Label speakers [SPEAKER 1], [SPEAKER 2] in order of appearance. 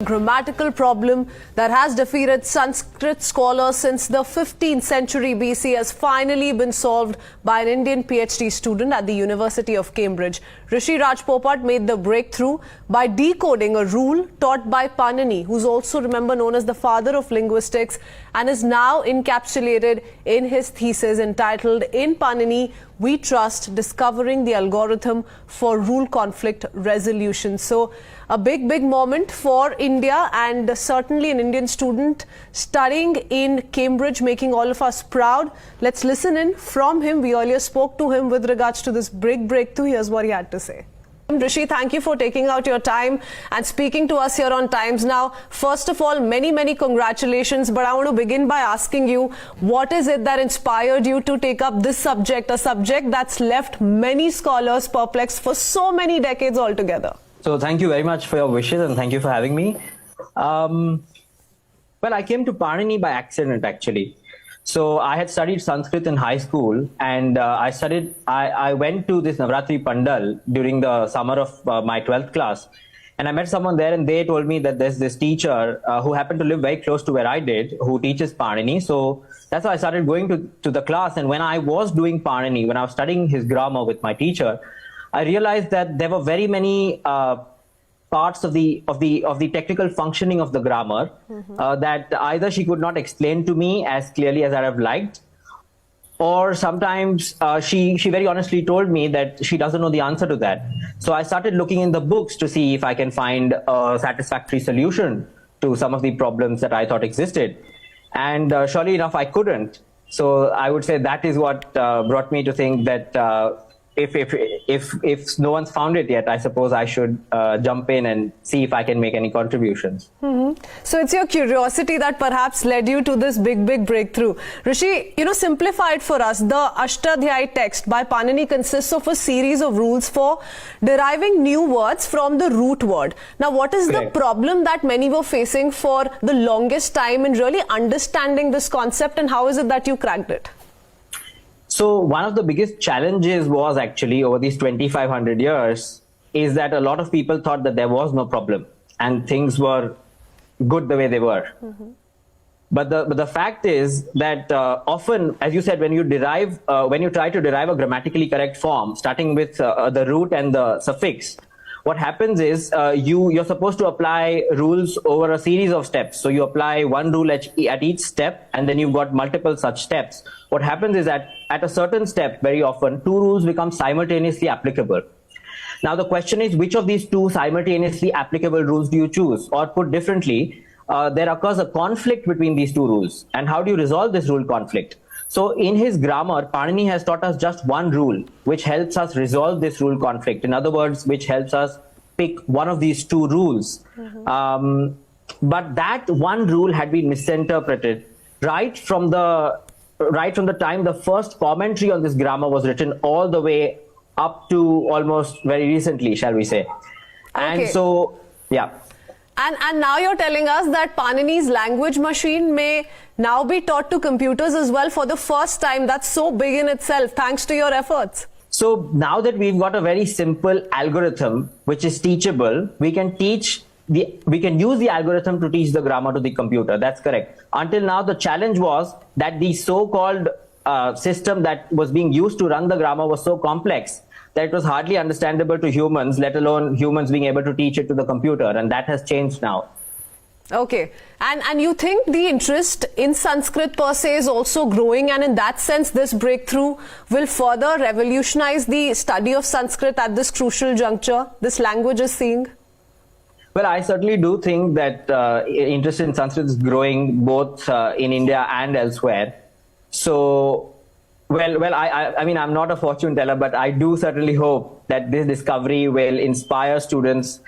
[SPEAKER 1] Grammatical problem that has defeated Sanskrit scholars since the 15th century BC has finally been solved by an Indian PhD student at the University of Cambridge. Rishi Raj Popat made the breakthrough by decoding a rule taught by Panini, who's also, remember, known as the father of linguistics, and is now encapsulated in his thesis entitled "In Panini, We Trust: Discovering the Algorithm for Rule Conflict Resolution." So a big moment for India, and certainly an Indian student studying in Cambridge, making all of us proud. Let's listen in from him. We earlier spoke to him with regards to this breakthrough. Here's what he had to say. Rishi, thank you for taking out your time and speaking to us here on Times Now. First of all, many congratulations. But I want to begin by asking you, what is it that inspired you to take up this subject, a subject that's left many scholars perplexed for so many decades altogether?
[SPEAKER 2] So thank you very much for your wishes, and thank you for having me. Well, I came to Panini by accident, actually. So I had studied Sanskrit in high school, and I went to this Navratri Pandal during the summer of my 12th class. And I met someone there, and they told me that there's this teacher who happened to live very close to where I did, who teaches Panini. So that's how I started going to the class. And when I was doing Panini, when I was studying his grammar with my teacher, I realized that there were very many parts of the technical functioning of the grammar that either she could not explain to me as clearly as I have liked, or sometimes she very honestly told me that she doesn't know the answer to that. So I started looking in the books to see if I can find a satisfactory solution to some of the problems that I thought existed. And surely enough, I couldn't. So I would say that is what brought me to think that if no one's found it yet, I suppose I should jump in and see if I can make any contributions.
[SPEAKER 1] So it's your curiosity that perhaps led you to this big breakthrough. Rishi, simplify it for us. The Ashtadhyayi text by Panini consists of a series of rules for deriving new words from the root word. Now, what is the problem that many were facing for the longest time in really understanding this concept, and how is it that you cracked it?
[SPEAKER 2] So one of the biggest challenges was actually over these 2,500 years is that a lot of people thought that there was no problem and things were good the way they were. But the fact is that often, as you said, when you try to derive a grammatically correct form, starting with the root and the suffix, what happens is you're supposed to apply rules over a series of steps. So you apply one rule at each step, and then you've got multiple such steps. What happens is that at a certain step, very often, two rules become simultaneously applicable. Now the question is, which of these two simultaneously applicable rules do you choose? Or put differently, there occurs a conflict between these two rules. And how do you resolve this rule conflict? So in his grammar, Panini has taught us just one rule, which helps us resolve this rule conflict. In other words, which helps us pick one of these two rules. But that one rule had been misinterpreted right from the time the first commentary on this grammar was written, all the way up to almost very recently, shall we say. And so, yeah.
[SPEAKER 1] And now you're telling us that Panini's language machine may now be taught to computers as well for the first time. That's so big in itself, thanks to your efforts.
[SPEAKER 2] So now that we've got a very simple algorithm which is teachable, we can use the algorithm to teach the grammar to the computer. That's correct. Until now, the challenge was that the so-called system that was being used to run the grammar was so complex that it was hardly understandable to humans, let alone humans being able to teach it to the computer. And that has changed now.
[SPEAKER 1] Okay. And you think the interest in Sanskrit per se is also growing, and in that sense, this breakthrough will further revolutionize the study of Sanskrit at this crucial juncture this language is seeing?
[SPEAKER 2] Well, I certainly do think that interest in Sanskrit is growing both in India and elsewhere. So, I mean, I'm not a fortune teller, but I do certainly hope that this discovery will inspire students